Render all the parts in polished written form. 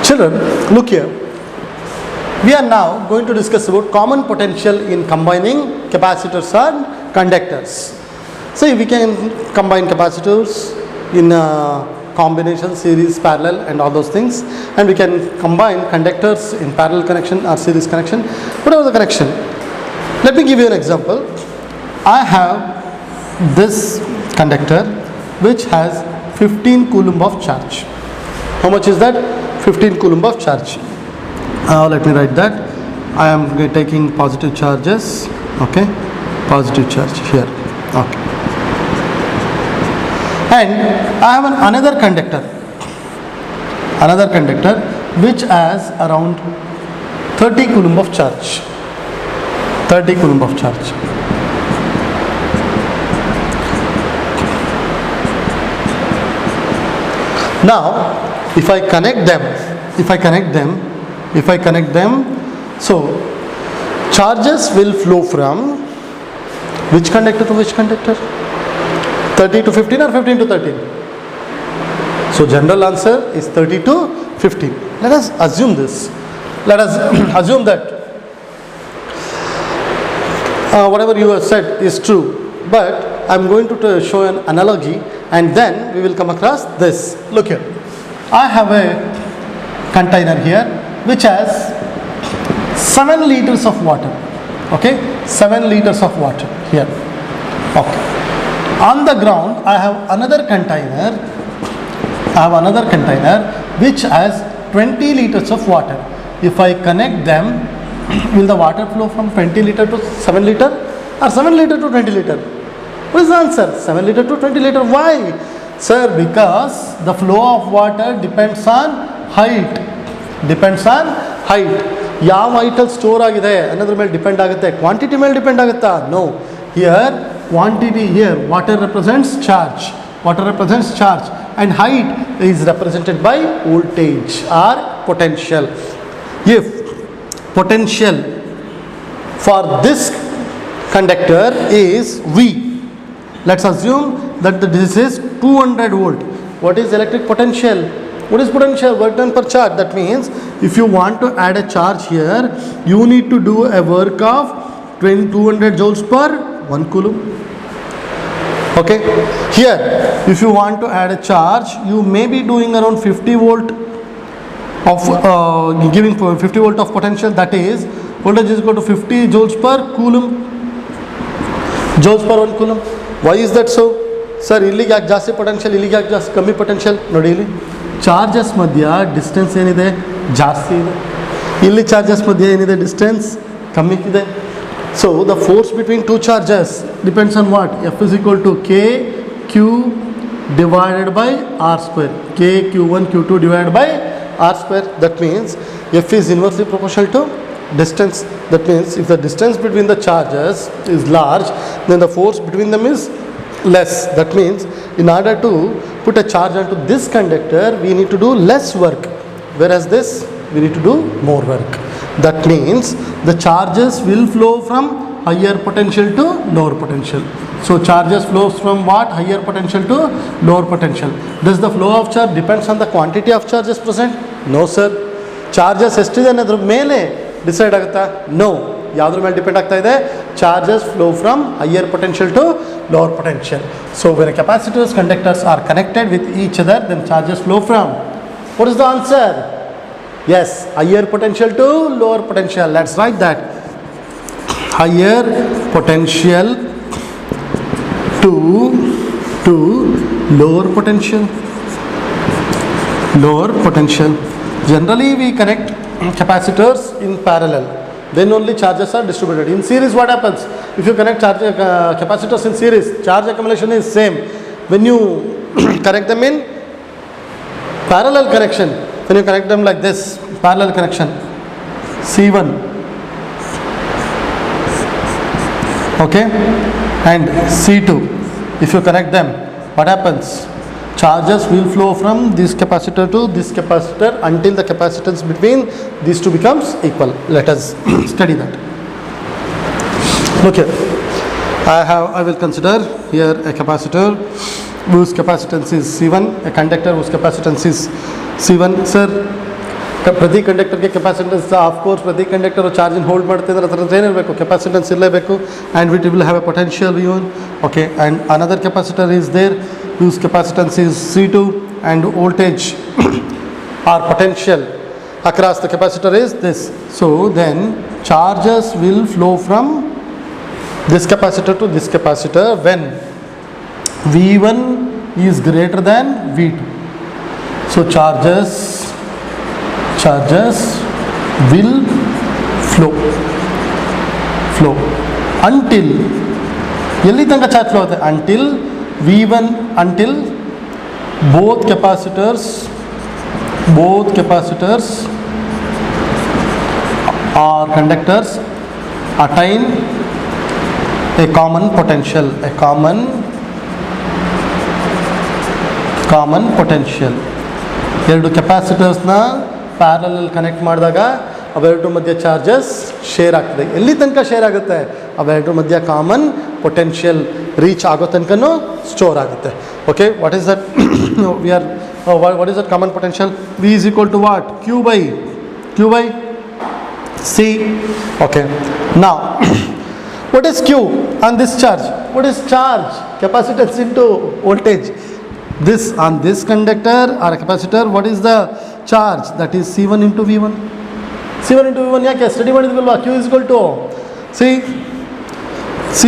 Children, look here. We are now going to discuss about common potential in combining capacitors and conductors. So we can combine capacitors in combination, series, parallel and all those things, and we can combine conductors in parallel connection or series connection, whatever the connection. Let me give you an example. I have this conductor which has 15 coulomb of charge. How much is that? 15 coulomb of charge. Let me write that. I am taking positive charges. Okay, positive charge here. Okay, and I have another conductor which has around 30 coulomb of charge. 30 coulomb of charge. Now, if I connect them, so charges will flow from which conductor to which conductor? 30 to 15 or 15 to 13? So general answer is 30 to 15. Let us assume this. Let us assume that whatever you have said is true, but I am going to show an analogy and then we will come across this. Look here. I have a container here which has 7 liters of water. Okay, 7 liters of water here. Okay. On the ground I have another container which has 20 liters of water. If I connect them, will the water flow from 20 liter to 7 liter or 7 liter to 20 liter? What is the answer? 7 liter to 20 liter. Why? Sir, because the flow of water depends on height. ಯಾವ ಹೈಟಲ್ಲಿ store ಆಗಿದೆ ಅನ್ನೋದ್ರ ಮೇಲೆ depend ಆಗುತ್ತೆ, quantity ಮೇಲೆ depend ಆಗುತ್ತಾ? No. Here quantity, here water represents charge and height is represented by voltage or potential. If potential for this conductor is V, let's assume that this is 200 volt. What is electric potential? What is potential? Work done per charge. That means if you want to add a charge here, you need to do a work of 200 joules per 1 coulomb. Okay, here if you want to add a charge, you may be doing around 50 volt of giving 50 volt of potential. That is, voltage is equal to 50 joules per coulomb, joules per 1 coulomb. Why is that so? Sir, illige yaake ಜಾಸ್ತಿ potential, ಇಲ್ಲಿಗೆ ಯಾಕೆ ಜಾಸ್ತಿ ಕಮ್ಮಿ potential? ನೋಡಿ, ಇಲ್ಲಿ charges ಮಧ್ಯ distance ಏನಿದೆ? ಜಾಸ್ತಿ ಇದೆ. ಇಲ್ಲಿ ಚಾರ್ಜಸ್ ಮಧ್ಯ ಏನಿದೆ? ಡಿಸ್ಟೆನ್ಸ್ ಕಮ್ಮಿ ಇದೆ. So the force between two charges depends on what? F is equal to K Q divided by R square. K Q1 Q2 divided by R square. That means F is inversely proportional to distance. That means if the distance between the charges is large, then the force between them is less. That means in order to put a charge onto this conductor, we need to do less work, whereas this we need to do more work. That means the charges will flow from higher potential to lower potential. So charges flows from what? Higher potential to lower potential. Does the flow of charge depends on the quantity of charges present? No sir. Charges ಎಷ್ಟಿದೆ ಅನ್ನೋದ್ರ ಮೇಲೆ decide ಆಗುತ್ತಾ? No. ಯಾವುದ್ರ ಮೇಲೆ depend ಆಗ್ತಾ ಇದೆ? Charges flow from higher potential to lower potential. So when capacitors, conductors are connected with each other, then charges flow from, what is the answer? Yes, higher potential to lower potential. Let's write that. Higher potential to lower potential. Lower potential. Generally we connect capacitors in parallel. Then only charges are distributed. In series what happens? If you connect capacitors in series, charge accumulation is same. When you connect them in parallel connection, when you connect them like this, parallel connection, C1, okay, and C2, if you connect them, what happens? Charges will flow from this capacitor to this capacitor until the capacitance between these two becomes equal. Let us study that. Look here. I will consider here a capacitor whose capacitance is C1, a conductor whose capacitance is C1. Sir, ಪ್ರತಿ ಕಂಡಕ್ಟರ್ಗೆ capacitance of course ಪ್ರತಿ conductor ಚಾರ್ಜನ್ನು hold ಮಾಡ್ತಿದ್ರೆ ಅದರ ಏನಿರಬೇಕು capacitance ಇರಲೇಬೇಕು and it will have a potential ಯೂನ್ okay and another capacitor is there whose capacitance is C2 and voltage or potential across the capacitor is this. So then charges will flow from this capacitor to this capacitor when V1 is greater than V2. So charges will flow until ಎಲ್ಲಿ ತನಕ charge flow ಆಗುತ್ತೆ until both capacitors or conductors attain a common potential ಎರಡು ಕೆಪಾಸಿಟರ್ಸ್ನ parallel connect ಮಾಡಿದಾಗ ಅವೆರಡು ಮಧ್ಯೆ charges share ಆಗ್ತದೆ. ಎಲ್ಲಿ ತನಕ ಶೇರ್ ಆಗುತ್ತೆ ಅವೆರಡು ಮಧ್ಯೆ ಕಾಮನ್ ಪೊಟೆನ್ಷಿಯಲ್ ರೀಚ್ ಆಗೋ ತನಕನೂ ಸ್ಟೋರ್ ಆಗುತ್ತೆ. Okay, what is that what is that common potential? V is equal to what? Q by C. Okay, now what is Q on this charge? What is charge? Capacitance into voltage. This on this conductor or a capacitor, what is the charge? That is C1 into V1. C1 into V1 ಯಾಕೆ study ಮಾಡಿದ್ವಲ್ವಾ? Q is equal to C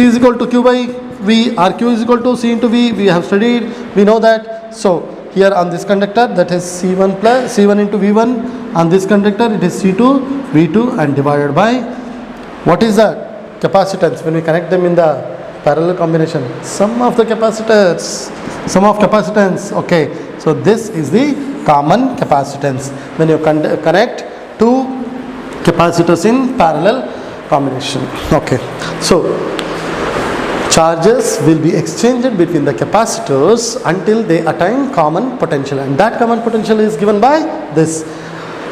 is equal to Q by V or Q is equal to C into V. We have studied, we know that. So here on this conductor, that is C1 into V1. On this conductor it is C2 V2 and divided by what is the capacitance when we connect them in the parallel combination? Sum of capacitance. Okay, so this is the common capacitance when you connect two capacitors in parallel combination. Okay, so charges will be exchanged between the capacitors until they attain common potential, and that common potential is given by this.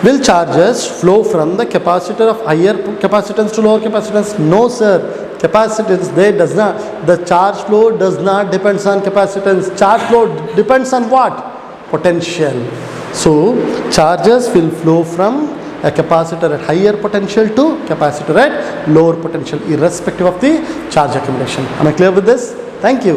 Will charges flow from the capacitor of higher capacitance to lower capacitance? No sir, capacitance the charge flow does not depends on capacitance. Charge flow depends on what? Potential. So charges will flow from a capacitor at higher potential to capacitor at lower potential irrespective of the charge accumulation. Am I clear with this? Thank you.